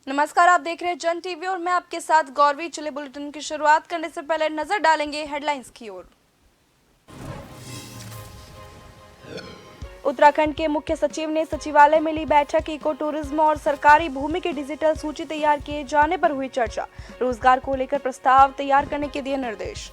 नमस्कार, आप देख रहे हैं जन टीवी और मैं आपके साथ गौरवी। चले बुलेटिन की शुरुआत करने से पहले नजर डालेंगे हेडलाइंस की ओर। उत्तराखंड के मुख्य सचिव ने सचिवालय में ली बैठक। इको टूरिज्म और सरकारी भूमि की डिजिटल सूची तैयार किए जाने पर हुई चर्चा। रोजगार को लेकर प्रस्ताव तैयार करने के दिए निर्देश।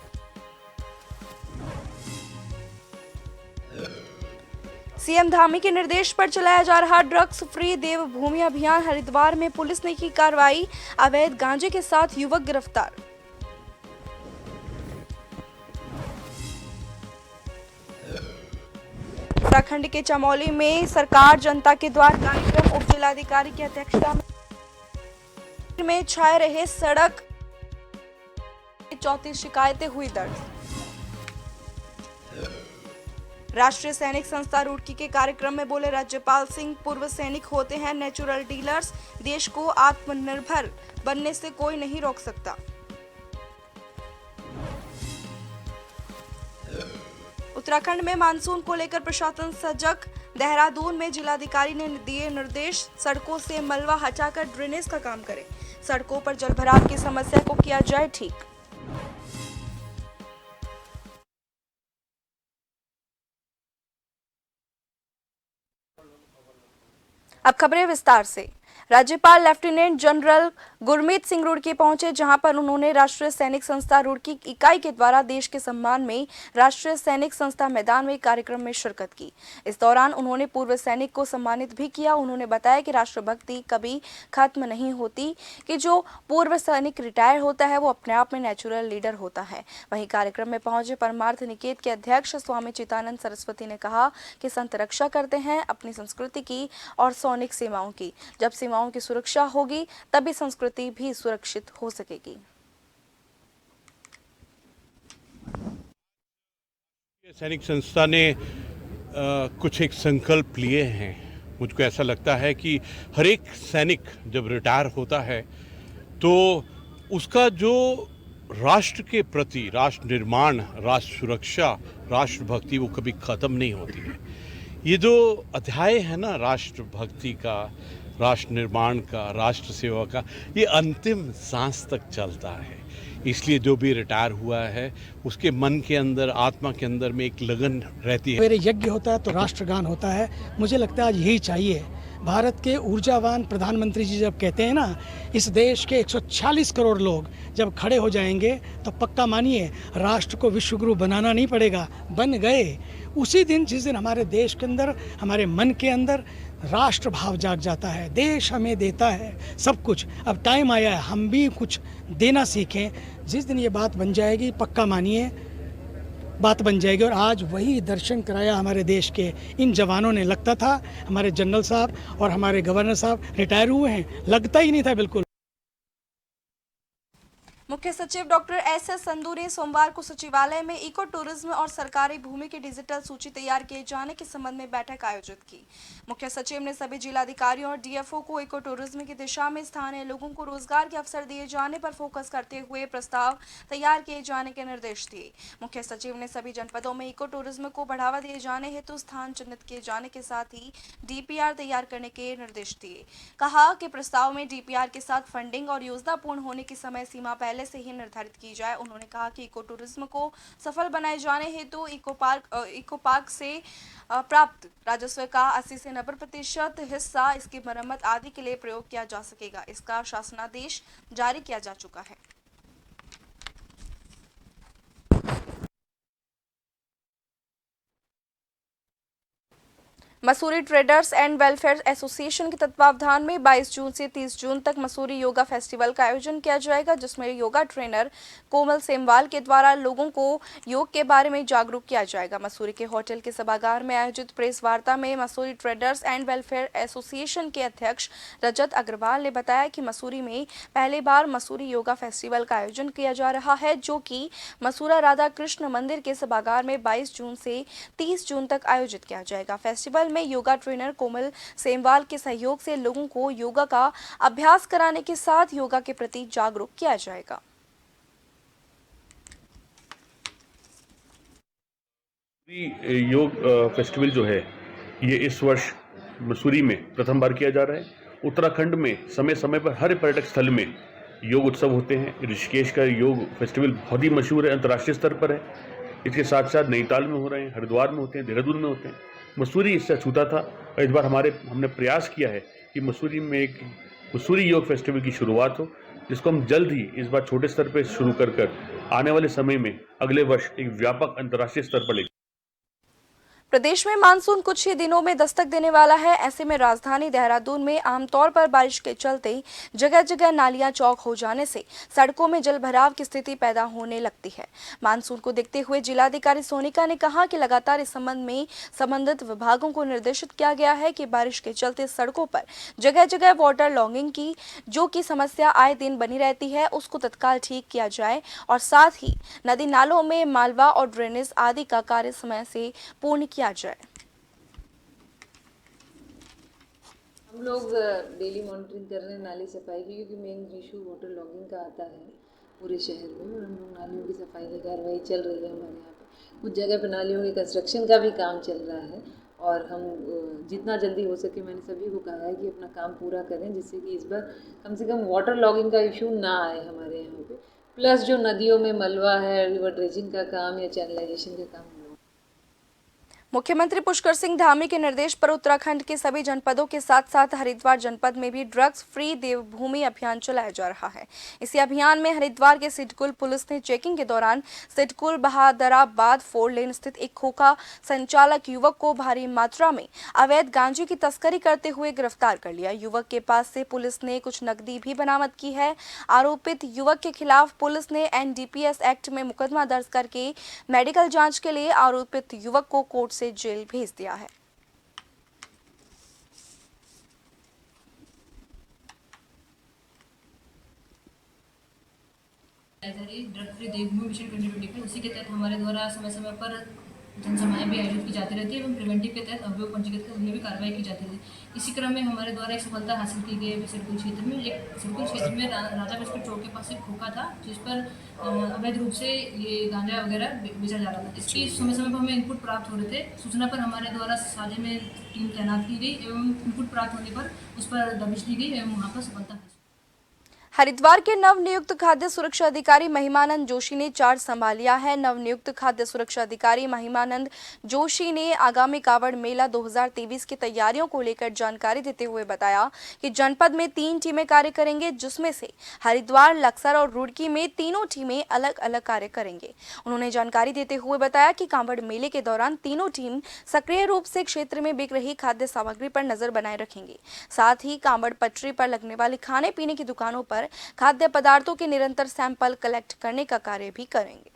सीएम धामी के निर्देश पर चलाया जा रहा ड्रग्स फ्री देवभूमि अभियान। हरिद्वार में पुलिस ने की कार्रवाई। अवैध गांजे के साथ युवक गिरफ्तार। उत्तराखंड के चमोली में सरकार जनता के द्वार कार्यक्रम। उप जिलाधिकारी की अध्यक्षता में छाए रहे सड़क 34 शिकायतें हुई दर्ज। राष्ट्रीय सैनिक संस्था रुड़की के कार्यक्रम में बोले राज्यपाल सिंह, पूर्व सैनिक होते हैं नेचुरल डीलर्स। देश को आत्मनिर्भर बनने से कोई नहीं रोक सकता। उत्तराखंड में मानसून को लेकर प्रशासन सजग। देहरादून में जिलाधिकारी ने दिए निर्देश। सड़कों से मलबा हटाकर ड्रेनेज का काम करें। सड़कों पर जलभराव की समस्या को किया जाए ठीक। अब खबरें विस्तार से। राज्यपाल लेफ्टिनेंट जनरल गुरमीत सिंह रुड़की पहुंचे, जहां पर उन्होंने राष्ट्रीय सैनिक संस्था रुड़की इकाई के द्वारा देश के सम्मान में राष्ट्रीय सैनिक संस्था मैदान में कार्यक्रम में शिरकत की। इस दौरान उन्होंने पूर्व सैनिक को सम्मानित भी किया। उन्होंने बताया कि राष्ट्रभक्ति कभी खत्म नहीं होती, कि जो पूर्व सैनिक रिटायर होता है वो अपने आप में नेचुरल लीडर होता है। वहीं कार्यक्रम में पहुंचे परमार्थ निकेत के अध्यक्ष स्वामी चितानंद सरस्वती ने कहा कि संत रक्षा करते हैं अपनी संस्कृति की और सैनिक सीमाओं की। जब सीमाओं की सुरक्षा होगी तभी संस्कृति भी सुरक्षित हो सकेगी। सैनिक संस्था ने कुछ एक संकल्प लिए हैं। मुझको ऐसा लगता है कि हर एक सैनिक जब रिटायर होता है तो उसका जो राष्ट्र के प्रति राष्ट्र निर्माण, राष्ट्र सुरक्षा, राष्ट्रभक्ति वो कभी खत्म नहीं होती है। ये जो अध्याय है ना राष्ट्रभक्ति का, राष्ट्र निर्माण का, राष्ट्र सेवा का, ये अंतिम सांस तक चलता है। इसलिए जो भी रिटायर हुआ है उसके मन के अंदर, आत्मा के अंदर में एक लगन रहती है। मेरे यज्ञ होता है तो राष्ट्रगान होता है। मुझे लगता है आज यही चाहिए। भारत के ऊर्जावान प्रधानमंत्री जी जब कहते हैं ना, इस देश के 146 करोड़ लोग जब खड़े हो जाएंगे तो पक्का मानिए राष्ट्र को विश्वगुरु बनाना नहीं पड़ेगा, बन गए। उसी दिन जिस दिन हमारे देश के अंदर, हमारे मन के अंदर राष्ट्र भाव जाग जाता है, देश हमें देता है सब कुछ। अब टाइम आया है हम भी कुछ देना सीखें। जिस दिन ये बात बन जाएगी पक्का मानिए बात बन जाएगी। और आज वही दर्शन कराया हमारे देश के इन जवानों ने। लगता था हमारे जनरल साहब और हमारे गवर्नर साहब रिटायर हुए हैं, लगता ही नहीं था बिल्कुल। मुख्य सचिव डॉक्टर एस.एस. संधू ने सोमवार को सचिवालय में इको टूरिज्म और सरकारी भूमि की डिजिटल सूची तैयार किए जाने के संबंध में बैठक आयोजित की। मुख्य सचिव ने सभी जिलाधिकारियों और डीएफओ को इको टूरिज्म की दिशा में स्थानीय लोगों को रोजगार के अवसर दिए जाने पर फोकस करते हुए प्रस्ताव तैयार किए जाने के निर्देश दिए। मुख्य सचिव ने सभी जनपदों में इको टूरिज्म को बढ़ावा दिए जाने हेतु स्थान चिन्हित किए जाने के साथ ही डीपीआर तैयार करने के निर्देश दिए। कहा कि प्रस्ताव में डीपीआर के साथ फंडिंग और योजना पूर्ण होने की समय सीमा पहले से ही निर्धारित की जाए। उन्होंने कहा कि इको टूरिज्म को सफल बनाए जाने हेतु इको पार्क से प्राप्त राजस्व का 80 से 90% हिस्सा इसकी मरम्मत आदि के लिए प्रयोग किया जा सकेगा। इसका शासनादेश जारी किया जा चुका है। Mussoorie traders and welfare association के तत्वावधान में 22 जून से 30 जून तक मसूरी योगा फेस्टिवल का आयोजन किया जाएगा, जिसमें योगा ट्रेनर कोमल सेमवाल के द्वारा लोगों को योग के बारे में जागरूक किया जाएगा। मसूरी के होटल के सभागार में आयोजित प्रेस वार्ता में Mussoorie traders and welfare association के अध्यक्ष रजत अग्रवाल ने बताया कि मसूरी में पहली बार मसूरी योगा फेस्टिवल का आयोजन किया जा रहा है, जो कि मसूरा राधा कृष्ण मंदिर के सभागार में 22 जून से 30 जून तक आयोजित किया जाएगा। फेस्टिवल में योगा ट्रेनर कोमल सेमवाल के सहयोग से लोगों को योगा का अभ्यास कराने के साथ योगा के प्रति जागरूक किया जाएगा। योग फेस्टिवल जो है ये इस वर्ष मसूरी में प्रथम बार किया जा रहा है। उत्तराखंड में समय समय पर हर पर्यटक स्थल में योग उत्सव होते हैं। ऋषिकेश का योग फेस्टिवल बहुत ही मशहूर है, अंतर्राष्ट्रीय स्तर पर है। इसके साथ साथ नैनीताल में हो रहे हैं, हरिद्वार में होते हैं, देहरादून में होते हैं। मसूरी इससे अछूता था और इस बार हमने प्रयास किया है कि मसूरी में एक मसूरी योग फेस्टिवल की शुरुआत हो, जिसको हम जल्द ही इस बार छोटे स्तर पर शुरू कर आने वाले समय में अगले वर्ष एक व्यापक अंतर्राष्ट्रीय स्तर पर ले। प्रदेश में मानसून कुछ ही दिनों में दस्तक देने वाला है। ऐसे में राजधानी देहरादून में आमतौर पर बारिश के चलते जगह जगह नालियां चौक हो जाने से सड़कों में जलभराव की स्थिति पैदा होने लगती है। मानसून को देखते हुए जिलाधिकारी सोनिका ने कहा कि लगातार इस संबंध में संबंधित विभागों को निर्देशित किया गया है कि बारिश के चलते सड़कों पर जगह जगह वाटर लॉगिंग की जो कि समस्या आए दिन बनी रहती है, उसको तत्काल ठीक किया जाए और साथ ही नदी नालों में मालवा और ड्रेनेज आदि का कार्य समय से पूर्ण किया जाए। हम लोग डेली मॉनिटरिंग कर रहे हैं नाली सफाई की, क्योंकि मेन इशू वाटर लॉगिंग का आता है पूरे शहर में और हम लोग नालियों की सफाई की कार्रवाई चल रही है हमारे यहाँ पे। कुछ जगह पे नालियों की कंस्ट्रक्शन का भी काम चल रहा है और हम जितना जल्दी हो सके मैंने सभी को कहा है कि अपना काम पूरा करें, जिससे कि इस बार कम से कम वाटर लॉगिंग का इशू ना आए हमारे यहाँ पे। प्लस जो नदियों में मलबा है, रिवर ड्रेजिंग का काम या चैनलाइजेशन का काम। मुख्यमंत्री पुष्कर सिंह धामी के निर्देश पर उत्तराखंड के सभी जनपदों के साथ साथ हरिद्वार जनपद में भी ड्रग्स फ्री देवभूमि अभियान चलाया जा रहा है। इसी अभियान में हरिद्वार के सिडकुल पुलिस ने चेकिंग के दौरान सिडकुल बहादराबाद 4 लेन स्थित एक खोखा संचालक युवक को भारी मात्रा में अवैध गांजे की तस्करी करते हुए गिरफ्तार कर लिया। युवक के पास से पुलिस ने कुछ नकदी भी बरामद की है। आरोपित युवक के खिलाफ पुलिस ने NDPS एक्ट में मुकदमा दर्ज करके मेडिकल जाँच के लिए आरोपित युवक को कोर्ट से जेल भेज दिया है। ड्रग फ्री देवभूमि मिशन 2025 उसी के तहत हमारे द्वारा समय समय पर जनसभाएं भी आयोजित की जाती रहती है एवं प्रिवेंटिव के तहत अभियोग पंजीकृत करने भी कार्रवाई की जाती है। इसी क्रम में हमारे द्वारा एक सफलता हासिल की गई सिरकुल क्षेत्र में। सिरकुल क्षेत्र में राजा बिस्कुट चौक के पास एक खोखा था, जिस पर अवैध रूप से ये गांजा वगैरह बेचा जा रहा था। इसकी समय समय पर हमें इनपुट प्राप्त हो रहे थे। सूचना पर हमारे द्वारा साझे में टीम तैनात की गई एवं इनपुट प्राप्त होने पर उस पर दबिश दी गई एवं वहाँ पर सफलता। हरिद्वार के नवनियुक्त खाद्य सुरक्षा अधिकारी महिमानंद जोशी ने चार्ज संभाल लिया है। नवनियुक्त खाद्य सुरक्षा अधिकारी महिमानंद जोशी ने आगामी कावड़ मेला 2023 की तैयारियों को लेकर जानकारी देते हुए बताया कि जनपद में 3 टीमें कार्य करेंगे, जिसमें से हरिद्वार, लक्सर और रुड़की में तीनों टीमें अलग अलग कार्य करेंगे। उन्होंने जानकारी देते हुए बताया कि कावड़ मेले के दौरान तीनों टीम सक्रिय रूप से क्षेत्र में बिक रही खाद्य सामग्री पर नजर बनाए रखेंगे। साथ ही कावड़ पटरी पर लगने वाली खाने पीने की दुकानों पर खाद्य पदार्थों के निरंतर सैंपल कलेक्ट करने का कार्य भी करेंगे।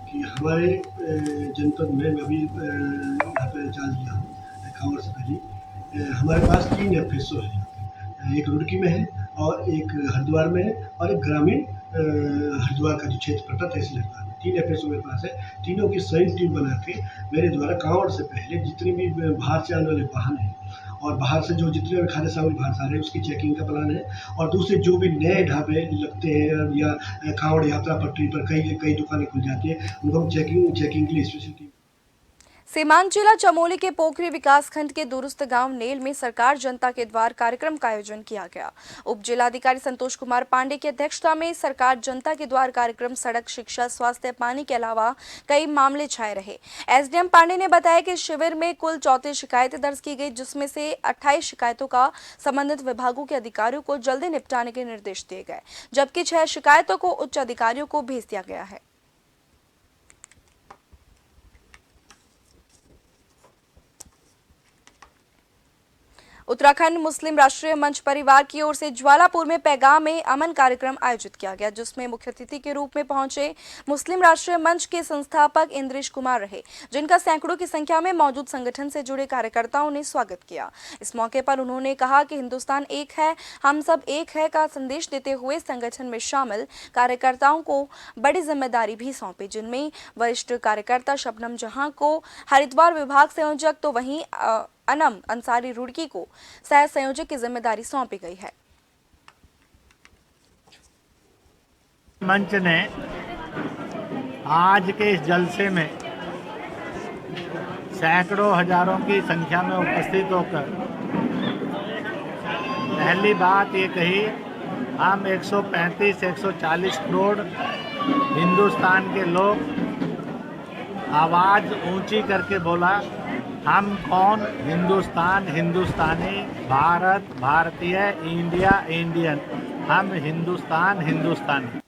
कि हमारे जनपद में अभी यहाँ पे चार्ज लिया हूँ कांवड़ से पहले हमारे पास 3 FSO है। एक रुड़की में है और एक हरिद्वार में है और एक ग्रामीण हरिद्वार का जो क्षेत्र पड़ता है तहसील हरिद्वार में। 3 FSO मेरे पास है। तीनों की संयुक्त टीम बना के मेरे द्वारा कांवड़ से पहले जितने भी बाहर से आने वाले वाहन हैं और बाहर से जो जितने भी खाद्य सामग्री बाहर से आ रहे हैं उसकी चेकिंग का प्लान है। और दूसरे जो भी नए ढाबे लगते हैं या कांवड़ यात्रा पटरी पर कई दुकानें खुल जाती है, उनको हम चेकिंग के लिए स्पेशल टीम। सीमांत जिला चमोली के पोखरी विकासखंड के दूरस्थ गांव नेल में सरकार जनता के द्वार कार्यक्रम का आयोजन किया गया। उप जिलाधिकारी संतोष कुमार पांडे की अध्यक्षता में सरकार जनता के द्वार कार्यक्रम सड़क, शिक्षा, स्वास्थ्य, पानी के अलावा कई मामले छाए रहे। SDM पांडे ने बताया कि शिविर में कुल 34 शिकायतें दर्ज की गई, जिसमें से 28 शिकायतों का संबंधित विभागों के अधिकारियों को जल्दी निपटाने के निर्देश दिए गए, जबकि 6 शिकायतों को उच्च अधिकारियों को भेज दिया गया है। उत्तराखंड मुस्लिम राष्ट्रीय मंच परिवार की ओर से ज्वालापुर में पैगाम में अमन कार्यक्रम आयोजित किया गया, जिसमें मुख्य अतिथि के रूप में पहुंचे मुस्लिम राष्ट्रीय मंच के संस्थापक इंद्रेश कुमार रहे, जिनका सैकड़ों की संख्या में मौजूद संगठन से जुड़े कार्यकर्ताओं ने स्वागत किया। इस मौके पर उन्होंने कहा कि हिंदुस्तान एक है, हम सब एक है का संदेश देते हुए संगठन में शामिल कार्यकर्ताओं को बड़ी जिम्मेदारी भी सौंपी, जिनमें वरिष्ठ कार्यकर्ता शबनम जहां को हरिद्वार विभाग संयोजक तो वहीं अनम अंसारी रुड़की को सह संयोजक की जिम्मेदारी सौंपी गई है। मंच ने आज के इस जलसे में सैकड़ों हजारों की संख्या में उपस्थित होकर पहली बात ये कही, हम 135-140 करोड़ हिंदुस्तान के लोग आवाज़ ऊंची करके बोला, हम कौन, हिंदुस्तान हिंदुस्तानी, भारत भारतीय, इंडिया इंडियन, हम हिंदुस्तान हिंदुस्तानी।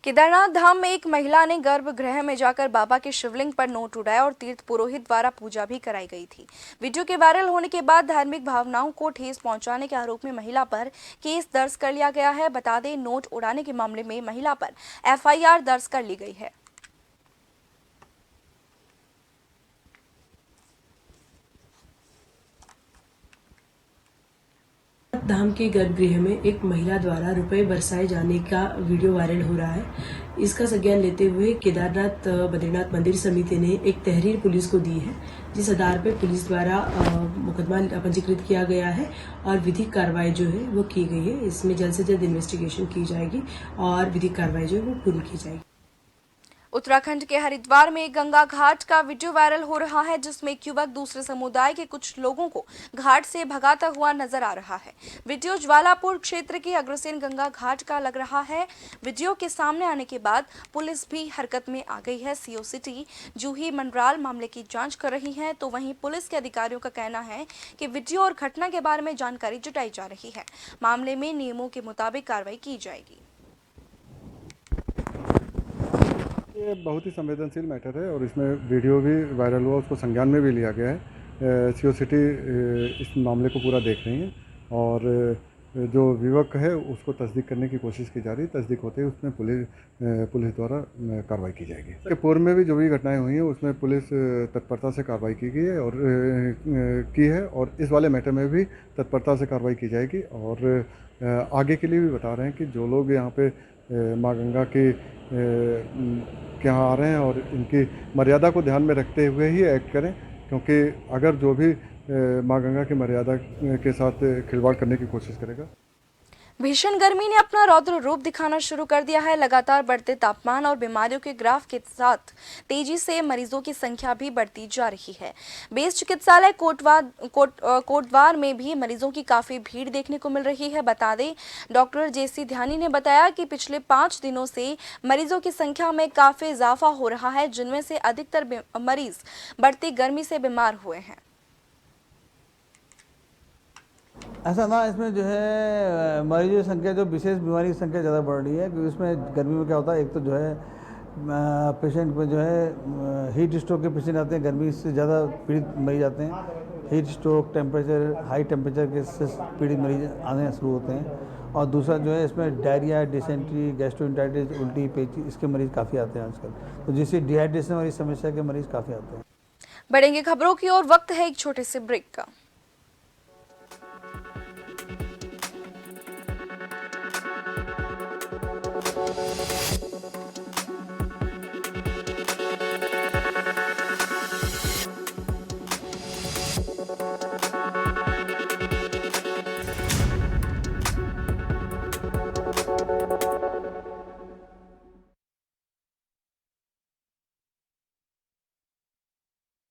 केदारनाथ धाम में एक महिला ने गर्भगृह में जाकर बाबा के शिवलिंग पर नोट उड़ाया और तीर्थ पुरोहित द्वारा पूजा भी कराई गई थी। वीडियो के वायरल होने के बाद धार्मिक भावनाओं को ठेस पहुंचाने के आरोप में महिला पर केस दर्ज कर लिया गया है। बता दें, नोट उड़ाने के मामले में महिला पर FIR दर्ज कर ली गई है। धाम के गर्भगृह में एक महिला द्वारा रुपए बरसाए जाने का वीडियो वायरल हो रहा है। इसका संज्ञान लेते हुए केदारनाथ बद्रीनाथ मंदिर समिति ने एक तहरीर पुलिस को दी है, जिस आधार पर पुलिस द्वारा मुकदमा पंजीकृत किया गया है और विधिक कार्रवाई जो है वो की गई है। इसमें जल्द से जल्द इन्वेस्टिगेशन की जाएगी और विधिक कार्रवाई जो है वो पूरी की जाएगी। उत्तराखंड के हरिद्वार में एक गंगा घाट का वीडियो वायरल हो रहा है, जिसमें एक युवक दूसरे समुदाय के कुछ लोगों को घाट से भगाता हुआ नजर आ रहा है। वीडियो ज्वालापुर क्षेत्र के अग्रसेन गंगा घाट का लग रहा है। वीडियो के सामने आने के बाद पुलिस भी हरकत में आ गई है। CO सिटी जूही मंडराल मामले की जांच कर रही हैं, तो वहीं पुलिस के अधिकारियों का कहना है कि वीडियो और घटना के बारे में जानकारी जुटाई जा रही है। मामले में नियमों के मुताबिक कार्रवाई की जाएगी। ये बहुत ही संवेदनशील मैटर है और इसमें वीडियो भी वायरल हुआ, उसको संज्ञान में भी लिया गया है। CO सिटी इस मामले को पूरा देख रही है और जो युवक है उसको तस्दीक करने की कोशिश की जा रही है। तस्दीक होते ही उसमें पुलिस द्वारा कार्रवाई की जाएगी। पूर्व में भी जो भी घटनाएं हुई हैं उसमें पुलिस तत्परता से कार्रवाई की गई है और इस वाले मैटर में भी तत्परता से कार्रवाई की जाएगी। और आगे के लिए भी बता रहे हैं कि जो लोग यहाँ पे माँ गंगा के यहाँ आ रहे हैं और इनकी मर्यादा को ध्यान में रखते हुए ही एक्ट करें, क्योंकि अगर जो भी माँ गंगा की मर्यादा के साथ खिलवाड़ करने की कोशिश करेगा। भीषण गर्मी ने अपना रौद्र रूप दिखाना शुरू कर दिया है। लगातार बढ़ते तापमान और बीमारियों के ग्राफ के साथ तेजी से मरीजों की संख्या भी बढ़ती जा रही है। बेस चिकित्सालय कोटद्वार में भी मरीजों की काफी भीड़ देखने को मिल रही है। बता दें, डॉक्टर JC ध्यानी ने बताया कि पिछले 5 दिनों से मरीजों की संख्या में काफी इजाफा हो रहा है, जिनमें से अधिकतर मरीज बढ़ती गर्मी से बीमार हुए हैं। ऐसा ना, इसमें जो है मरीजों की संख्या, जो विशेष बीमारी की संख्या ज़्यादा बढ़ रही है, क्योंकि इसमें गर्मी में क्या होता है, एक तो जो है पेशेंट में जो है हीट स्ट्रोक के पेशेंट आते हैं, गर्मी से ज़्यादा पीड़ित मरीज आते हैं। Heat stroke, temperature, high temperature के से पीड़ित मरीज आने शुरू होते हैं। और दूसरा जो है इसमें डायरिया, डिसेंट्री, गैस्ट्रोएंटेराइटिस, उल्टी, पेची, इसके मरीज़ काफ़ी आते हैं आजकल। तो जिससे डिहाइड्रेशन वाली समस्या के मरीज़ काफ़ी आते हैं। बढ़ेंगे खबरों की ओर, वक्त है एक छोटे से ब्रेक का।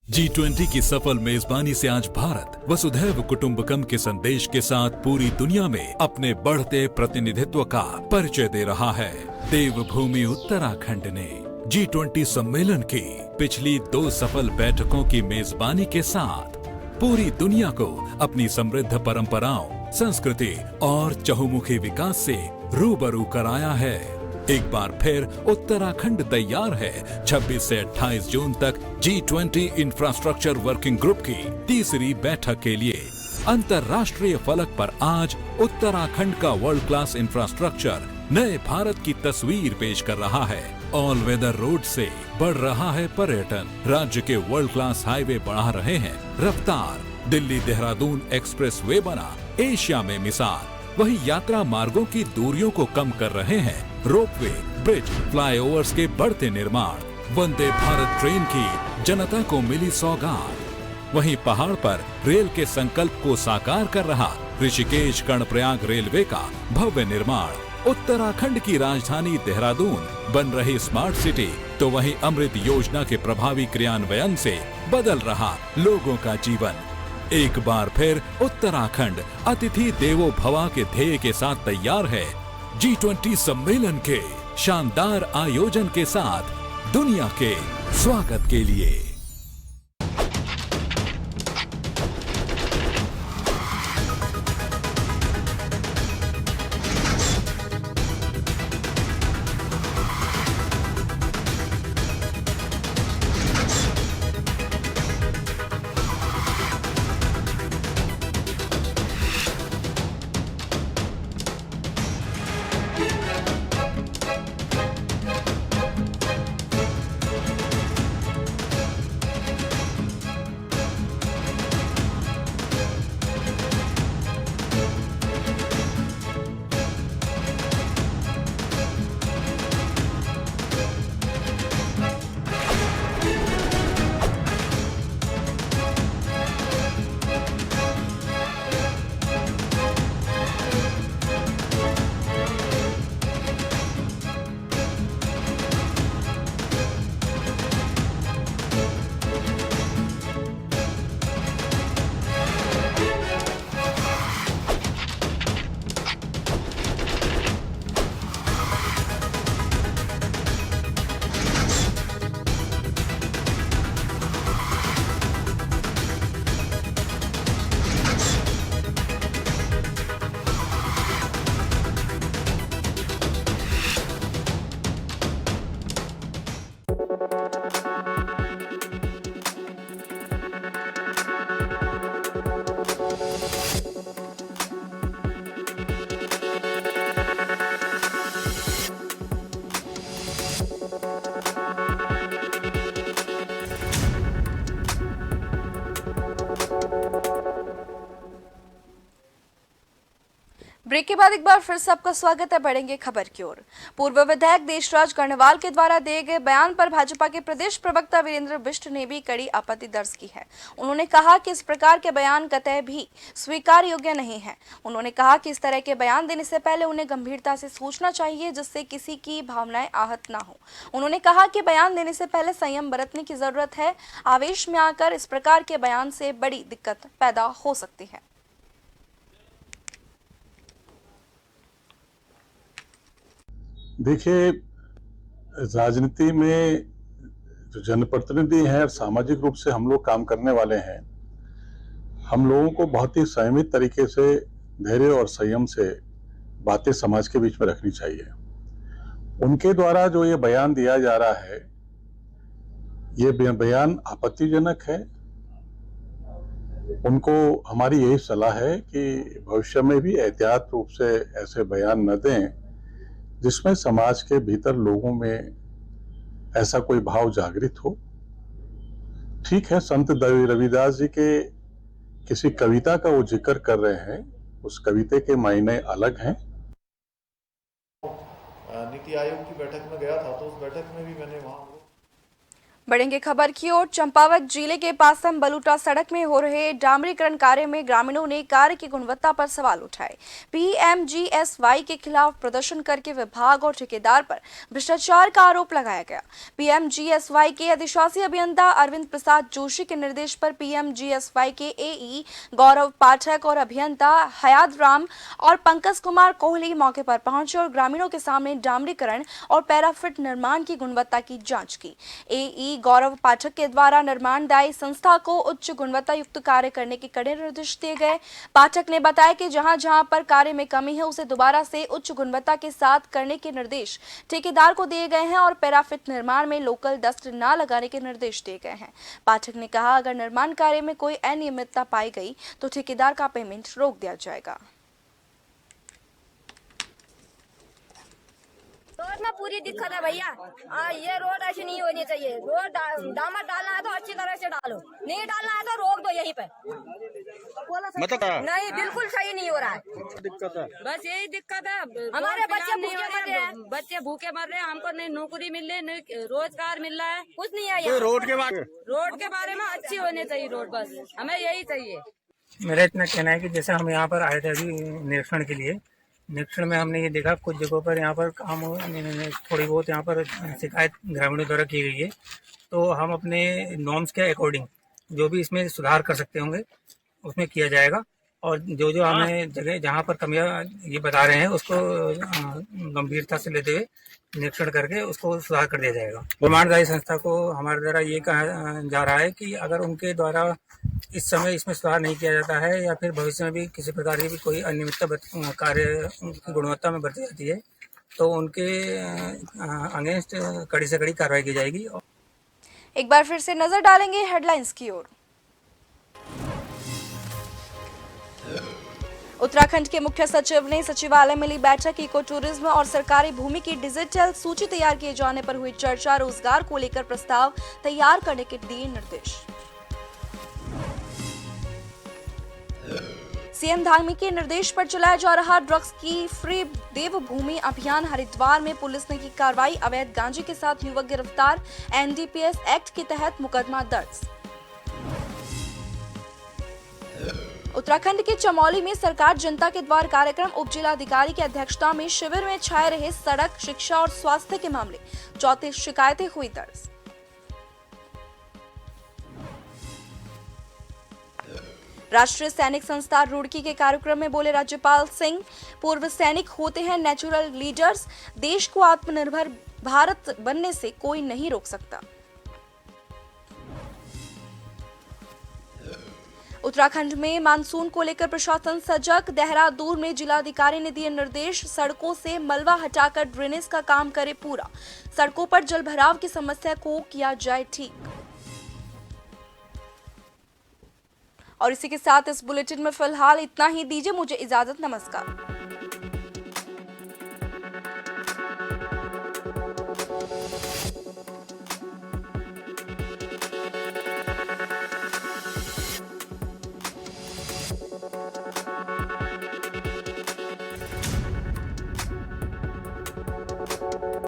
G20 की सफल मेजबानी से आज भारत वसुधैव कुटुंबकम के संदेश के साथ पूरी दुनिया में अपने बढ़ते प्रतिनिधित्व का परिचय दे रहा है। देवभूमि उत्तराखंड ने G20 सम्मेलन की पिछली 2 सफल बैठकों की मेजबानी के साथ पूरी दुनिया को अपनी समृद्ध परंपराओं, संस्कृति और चहुमुखी विकास से रूबरू कराया है। एक बार फिर उत्तराखंड तैयार है 26 से 28 जून तक G20 इंफ्रास्ट्रक्चर वर्किंग ग्रुप की तीसरी बैठक के लिए। अंतर्राष्ट्रीय फलक पर आज उत्तराखंड का वर्ल्ड क्लास इंफ्रास्ट्रक्चर नए भारत की तस्वीर पेश कर रहा है। ऑल वेदर रोड से बढ़ रहा है पर्यटन, राज्य के वर्ल्ड क्लास हाईवे बढ़ा रहे हैं रफ्तार, दिल्ली देहरादून एक्सप्रेस वे बना एशिया में मिसाल, वही यात्रा मार्गों की दूरियों को कम कर रहे हैं रोपवे, ब्रिज, फ्लाईओवर्स के बढ़ते निर्माण, वंदे भारत ट्रेन की जनता को मिली सौगात। वहीं पहाड़ पर रेल के संकल्प को साकार कर रहा ऋषिकेश कर्णप्रयाग रेलवे का भव्य निर्माण, उत्तराखंड की राजधानी देहरादून बन रही स्मार्ट सिटी, तो वहीं अमृत योजना के प्रभावी क्रियान्वयन से बदल रहा लोगों का जीवन। एक बार फिर उत्तराखंड अतिथि देवो भवा के ध्येय के साथ तैयार है G20 सम्मेलन के शानदार आयोजन के साथ दुनिया के स्वागत के लिए। ब्रेक के बाद एक बार फिर से आपका स्वागत है। बढ़ेंगे खबर की ओर। पूर्व विधायक देशराज कर्णवाल के द्वारा दिए गए बयान पर भाजपा के प्रदेश प्रवक्ता वीरेंद्र बिष्ट ने भी कड़ी आपत्ति दर्ज की है। उन्होंने कहा कि इस प्रकार के बयान कतई भी स्वीकार योग्य नहीं है। उन्होंने कहा कि इस तरह के बयान देने से पहले उन्हें गंभीरता से सोचना चाहिए, जिससे किसी की भावनाएं आहत ना हो। उन्होंने कहा कि बयान देने से पहले संयम बरतने की जरूरत है। आवेश में आकर इस प्रकार के बयान से बड़ी दिक्कत पैदा हो सकती है। देखिए, राजनीति में जो जनप्रतिनिधि हैं और सामाजिक रूप से हम लोग काम करने वाले हैं, हम लोगों को बहुत ही संयमित तरीके से धैर्य और संयम से बातें समाज के बीच में रखनी चाहिए। उनके द्वारा जो ये बयान दिया जा रहा है, ये बयान आपत्तिजनक है। उनको हमारी यही सलाह है कि भविष्य में भी एहतियात रूप से ऐसे बयान न दें जिसमें समाज के भीतर लोगों में ऐसा कोई भाव जागृत हो। ठीक है, संत रविदास जी के किसी कविता का वो जिक्र कर रहे हैं, उस कविता के मायने अलग हैं। नीति आयोग की बैठक में गया था, तो उस बैठक में भी मैंने वहां बढ़ेंगे खबर की ओर। चंपावत जिले के पासम बलूटा सड़क में हो रहे डामरीकरण कार्य में ग्रामीणों ने कार्य की गुणवत्ता पर सवाल उठाए। पीएमजीएसवाई के खिलाफ प्रदर्शन करके विभाग और ठेकेदार पर भ्रष्टाचार का आरोप लगाया गया। पीएमजीएसवाई के अधिशासी अभियंता अरविंद प्रसाद जोशी के निर्देश पर पीएमजीएसवाई के एई गौरव पाठक और अभियंता हयात राम और पंकज कुमार कोहली मौके पर पहुंचे और ग्रामीणों के सामने डामरीकरण और पैराफिट निर्माण की गुणवत्ता की जाँच की। एई गौरव पाठक के द्वारा निर्माणदायी संस्था को उच्च गुणवत्ता युक्त कार्य करने के कड़े निर्देश दिए गए। पाठक ने बताया कि जहां जहां पर कार्य में कमी है उसे दोबारा से उच्च गुणवत्ता के साथ करने के निर्देश ठेकेदार को दिए गए हैं और पैराफिट निर्माण में लोकल डस्ट न लगाने के निर्देश दिए गए हैं। पाठक ने कहा, अगर निर्माण कार्य में कोई अनियमितता पाई गई तो ठेकेदार का पेमेंट रोक दिया जाएगा। रोड में पूरी दिक्कत है भैया। ये रोड ऐसी नहीं होनी चाहिए। रोड डामर डालना है तो अच्छी तरह से डालो, नहीं डालना है तो रोक दो यहीं पे। मतलब नहीं, बिल्कुल सही नहीं हो रहा है। दिक्कत है, बस यही दिक्कत है। हमारे बच्चे भूखे मर रहे हैं, बच्चे भूखे मर रहे हैं। हमको नहीं नौकरी मिल रही, नहीं रोजगार मिल रहा है, कुछ नहीं है। रोड के बारे में अच्छी होनी चाहिए रोड, बस हमें यही चाहिए। मेरा इतना कहना है कि जैसे हम यहाँ पर आए थे अभी निरीक्षण के लिए, निरीक्षण में हमने ये देखा कुछ जगहों पर यहाँ पर काम थोड़ी बहुत यहाँ पर शिकायत ग्रामीणों द्वारा की गई है। तो हम अपने नॉर्म्स के अकॉर्डिंग जो भी इसमें सुधार कर सकते होंगे उसमें किया जाएगा, और जो जो हमें जगह जहाँ पर कमियाँ ये बता रहे हैं उसको गंभीरता से लेते हुए निरीक्षण करके उसको सुधार कर दिया जाएगा। निर्माणदायी संस्था को हमारे द्वारा ये कहा जा रहा है कि अगर उनके द्वारा इस समय इसमें सुधार नहीं किया जाता है या फिर भविष्य में भी किसी प्रकार की भी कोई अनियमितता कार्य की गुणवत्ता में बरती जाती है तो उनके अगेंस्ट कड़ी से कड़ी कार्रवाई की जाएगी। एक बार फिर से नजर डालेंगे हेडलाइंस की ओर। उत्तराखंड के मुख्य सचिव ने सचिवालय में ली बैठक। इको टूरिज्म और सरकारी भूमि की डिजिटल सूची तैयार किए जाने पर हुई चर्चा। रोजगार को लेकर प्रस्ताव तैयार करने के दिए निर्देश। सीएम धामी के निर्देश पर चलाया जा रहा ड्रग्स की फ्री देवभूमि अभियान। हरिद्वार में पुलिस ने की कार्रवाई। अवैध गांजे के साथ युवक गिरफ्तार। एनडीपीएस एक्ट के तहत मुकदमा दर्ज। उत्तराखंड के चमोली में सरकार जनता के द्वार कार्यक्रम। उप जिलाधिकारी की अध्यक्षता में शिविर में छाए रहे सड़क, शिक्षा और स्वास्थ्य के मामले। 34 शिकायतें हुई दर्ज। राष्ट्रीय सैनिक संस्थान रुड़की के कार्यक्रम में बोले राज्यपाल सिंह, पूर्व सैनिक होते हैं नेचुरल लीडर्स। देश को आत्मनिर्भर भारत बनने से कोई नहीं रोक सकता। उत्तराखंड में मानसून को लेकर प्रशासन सजग। देहरादून में जिलाधिकारी ने दिए निर्देश। सड़कों से मलबा हटाकर ड्रेनेज का काम करे पूरा। सड़कों पर जलभराव की समस्या को किया जाए ठीक। और इसी के साथ इस बुलेटिन में फिलहाल इतना ही। दीजिए मुझे इजाजत। नमस्कार।